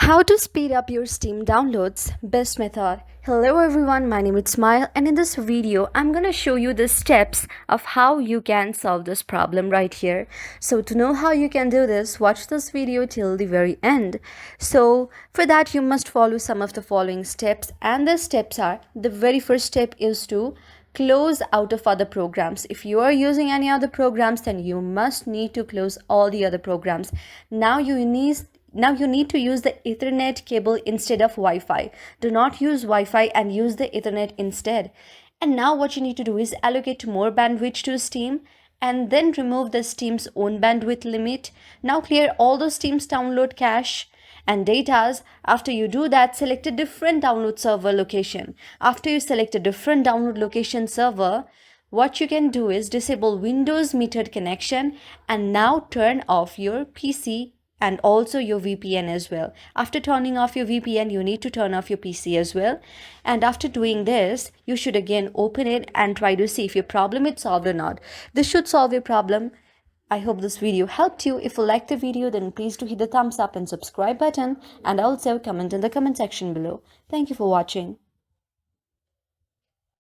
How to speed up your Steam downloads, best method. Hello everyone, my name is Smile, and in this video I'm gonna show you the steps of how you can solve this problem right here. So to know how you can do this, watch this video till the very end. So for that you must follow some of the following steps, and the steps are: the very first step is to close out of other programs. If you are using any other programs, then you must need to close all the other programs. Now you need to use the Ethernet cable instead of Wi-Fi. Do not use Wi-Fi and use the Ethernet instead. And now what you need to do is allocate more bandwidth to Steam and then remove the Steam's own bandwidth limit. Now clear all the Steam's download cache and datas. After you do that, select a different download server location. After you select a different download location server, what you can do is disable Windows metered connection and now turn off your PC and also your VPN as well. After turning off your VPN, you need to turn off your PC as well. And after doing this, you should again open it and try to see if your problem is solved or not. This should solve your problem. I hope this video helped you. If you liked the video, then please do hit the thumbs up and subscribe button, and also comment in the comment section below. Thank you for watching.